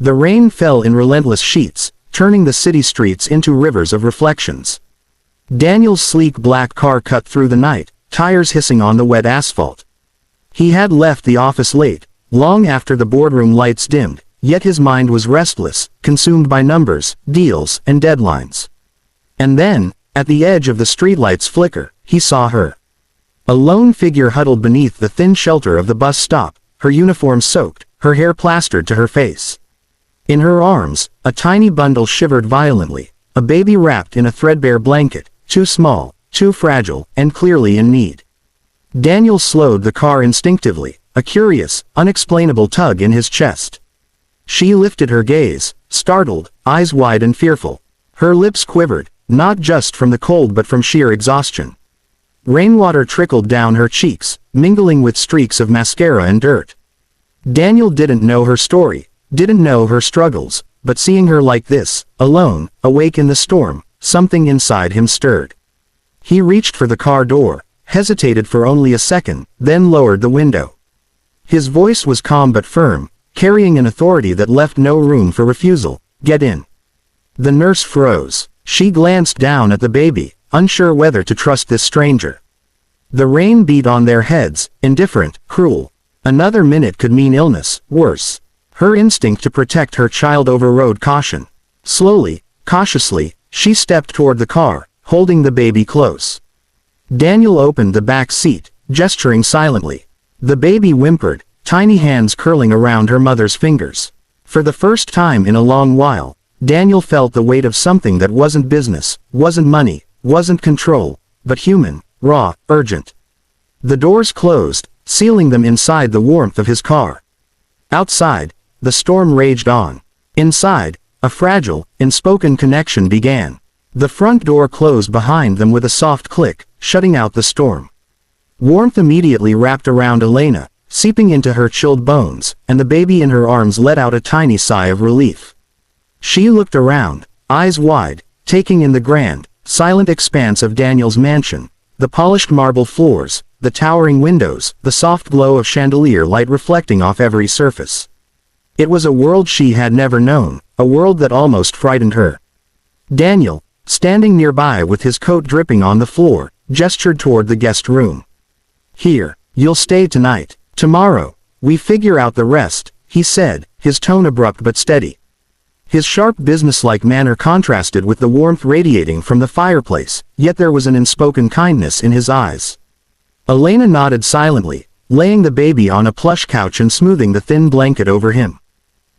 The rain fell in relentless sheets, turning the city streets into rivers of reflections. Daniel's sleek black car cut through the night, tires hissing on the wet asphalt. He had left the office late, long after the boardroom lights dimmed, yet his mind was restless, consumed by numbers, deals, and deadlines. And then, at the edge of the streetlight's flicker, he saw her. A lone figure huddled beneath the thin shelter of the bus stop, her uniform soaked, her hair plastered to her face. In her arms, a tiny bundle shivered violently, a baby wrapped in a threadbare blanket, too small, too fragile, and clearly in need. Daniel slowed the car instinctively, a curious, unexplainable tug in his chest. She lifted her gaze, startled, eyes wide and fearful. Her lips quivered, not just from the cold but from sheer exhaustion. Rainwater trickled down her cheeks, mingling with streaks of mascara and dirt. Daniel didn't know her story, didn't know her struggles, but seeing her like this, alone, awake in the storm, something inside him stirred. He reached for the car door, hesitated for only a second, then lowered the window. His voice was calm but firm, carrying an authority that left no room for refusal. "Get in." The nurse froze. She glanced down at the baby, unsure whether to trust this stranger. The rain beat on their heads, indifferent, cruel. Another minute could mean illness, worse. Her instinct to protect her child overrode caution. Slowly, cautiously, she stepped toward the car, holding the baby close. Daniel opened the back seat, gesturing silently. The baby whimpered, tiny hands curling around her mother's fingers. For the first time in a long while, Daniel felt the weight of something that wasn't business, wasn't money, wasn't control, but human, raw, urgent. The doors closed, sealing them inside the warmth of his car. Outside, the storm raged on. Inside, a fragile, unspoken connection began. The front door closed behind them with a soft click, shutting out the storm. Warmth immediately wrapped around Elena, seeping into her chilled bones, and the baby in her arms let out a tiny sigh of relief. She looked around, eyes wide, taking in the grand, silent expanse of Daniel's mansion, the polished marble floors, the towering windows, the soft glow of chandelier light reflecting off every surface. It was a world she had never known, a world that almost frightened her. Daniel, standing nearby with his coat dripping on the floor, gestured toward the guest room. "Here, you'll stay tonight. Tomorrow, we figure out the rest," he said, his tone abrupt but steady. His sharp businesslike manner contrasted with the warmth radiating from the fireplace, yet there was an unspoken kindness in his eyes. Elena nodded silently, laying the baby on a plush couch and smoothing the thin blanket over him.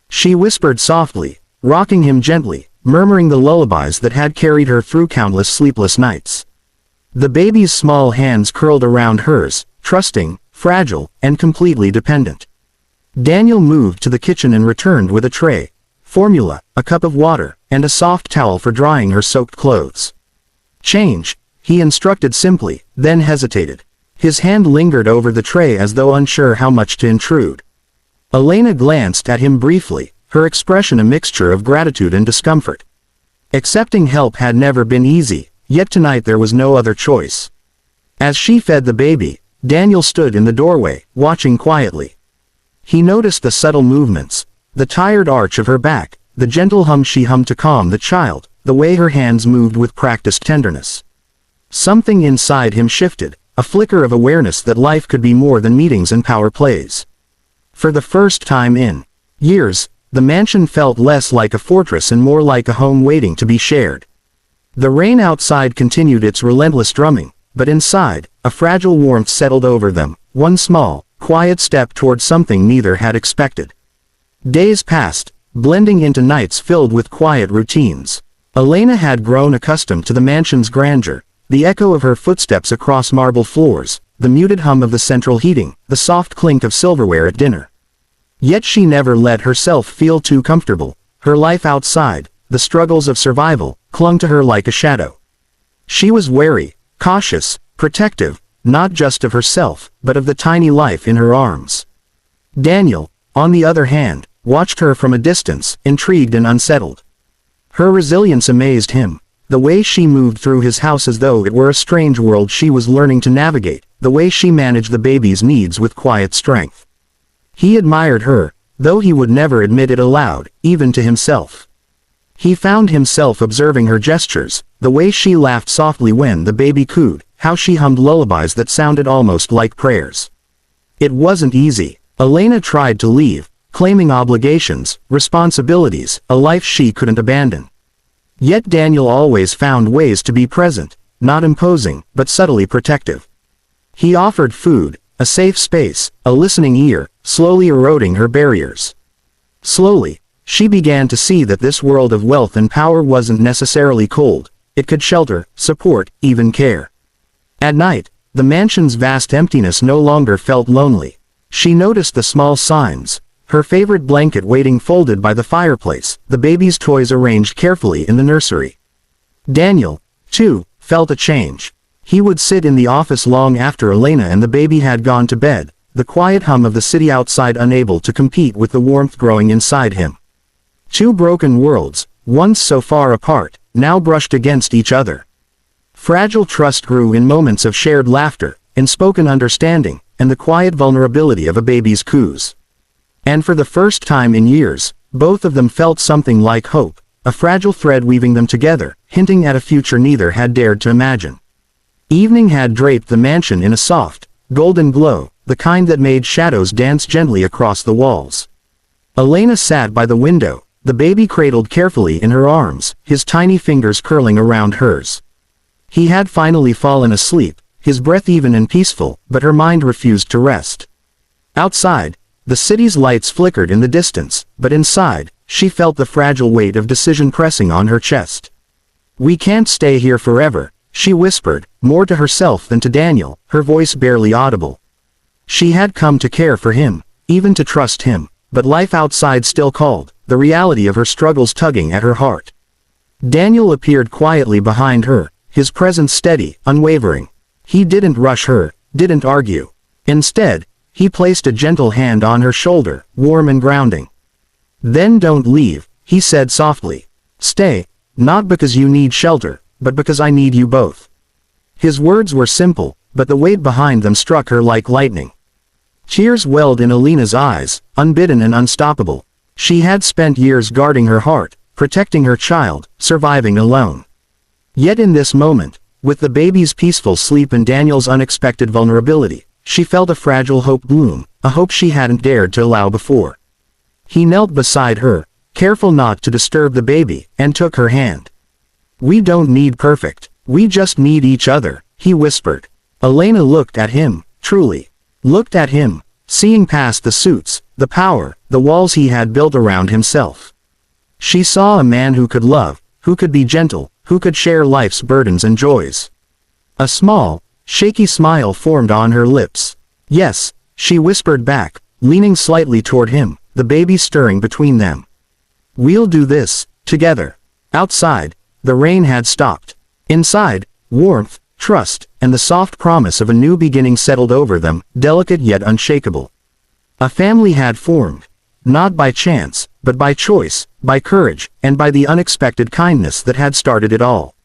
She whispered softly, rocking him gently, murmuring the lullabies that had carried her through countless sleepless nights. The baby's small hands curled around hers, trusting, fragile, and completely dependent. Daniel moved to the kitchen and returned with a tray, formula, a cup of water, and a soft towel for drying her soaked clothes. "Change," he instructed simply, then hesitated. His hand lingered over the tray as though unsure how much to intrude. Elena glanced at him briefly, her expression a mixture of gratitude and discomfort. Accepting help had never been easy, yet tonight there was no other choice. As she fed the baby, Daniel stood in the doorway, watching quietly. He noticed the subtle movements, the tired arch of her back, the gentle hum she hummed to calm the child, the way her hands moved with practiced tenderness. Something inside him shifted, a flicker of awareness that life could be more than meetings and power plays. For the first time in years, the mansion felt less like a fortress and more like a home waiting to be shared. The rain outside continued its relentless drumming, but inside, a fragile warmth settled over them, one small, quiet step toward something neither had expected. Days passed, blending into nights filled with quiet routines. Elena had grown accustomed to the mansion's grandeur, the echo of her footsteps across marble floors, the muted hum of the central heating, the soft clink of silverware at dinner. Yet she never let herself feel too comfortable. Her life outside, the struggles of survival, clung to her like a shadow. She was wary, cautious, protective, not just of herself, but of the tiny life in her arms. Daniel, on the other hand, watched her from a distance, intrigued and unsettled. Her resilience amazed him, the way she moved through his house as though it were a strange world she was learning to navigate, the way she managed the baby's needs with quiet strength. He admired her, though he would never admit it aloud, even to himself. He found himself observing her gestures, the way she laughed softly when the baby cooed, how she hummed lullabies that sounded almost like prayers. It wasn't easy. Elena tried to leave, claiming obligations, responsibilities, a life she couldn't abandon. Yet Daniel always found ways to be present, not imposing, but subtly protective. He offered food, a safe space, a listening ear, slowly eroding her barriers. Slowly, she began to see that this world of wealth and power wasn't necessarily cold. It could shelter, support, even care. At night, the mansion's vast emptiness no longer felt lonely. She noticed the small signs, her favorite blanket waiting folded by the fireplace, the baby's toys arranged carefully in the nursery. Daniel, too, felt a change. He would sit in the office long after Elena and the baby had gone to bed, the quiet hum of the city outside unable to compete with the warmth growing inside him. Two broken worlds, once so far apart, now brushed against each other. Fragile trust grew in moments of shared laughter, in spoken understanding, and the quiet vulnerability of a baby's coos. And for the first time in years, both of them felt something like hope, a fragile thread weaving them together, hinting at a future neither had dared to imagine. Evening had draped the mansion in a soft, golden glow, the kind that made shadows dance gently across the walls. Elena sat by the window, the baby cradled carefully in her arms, his tiny fingers curling around hers. He had finally fallen asleep, his breath even and peaceful, but her mind refused to rest. Outside, the city's lights flickered in the distance, but inside, she felt the fragile weight of decision pressing on her chest. "We can't stay here forever," she whispered, more to herself than to Daniel, her voice barely audible. She had come to care for him, even to trust him, but life outside still called, the reality of her struggles tugging at her heart. Daniel appeared quietly behind her, his presence steady, unwavering. He didn't rush her, didn't argue. Instead, he placed a gentle hand on her shoulder, warm and grounding. "Then don't leave," he said softly. "Stay, not because you need shelter, but because I need you both." His words were simple, but the weight behind them struck her like lightning. Tears welled in Elena's eyes, unbidden and unstoppable. She had spent years guarding her heart, protecting her child, surviving alone. Yet in this moment, with the baby's peaceful sleep and Daniel's unexpected vulnerability, she felt a fragile hope bloom, a hope she hadn't dared to allow before. He knelt beside her, careful not to disturb the baby, and took her hand. "We don't need perfect, we just need each other," he whispered. Elena looked at him, truly. Looked at him, seeing past the suits, the power, the walls he had built around himself. She saw a man who could love, who could be gentle, who could share life's burdens and joys. A small, shaky smile formed on her lips. "Yes," she whispered back, leaning slightly toward him, the baby stirring between them. "We'll do this, together." Outside, the rain had stopped. Inside, warmth, trust, and the soft promise of a new beginning settled over them, delicate yet unshakable. A family had formed. Not by chance, but by choice, by courage, and by the unexpected kindness that had started it all.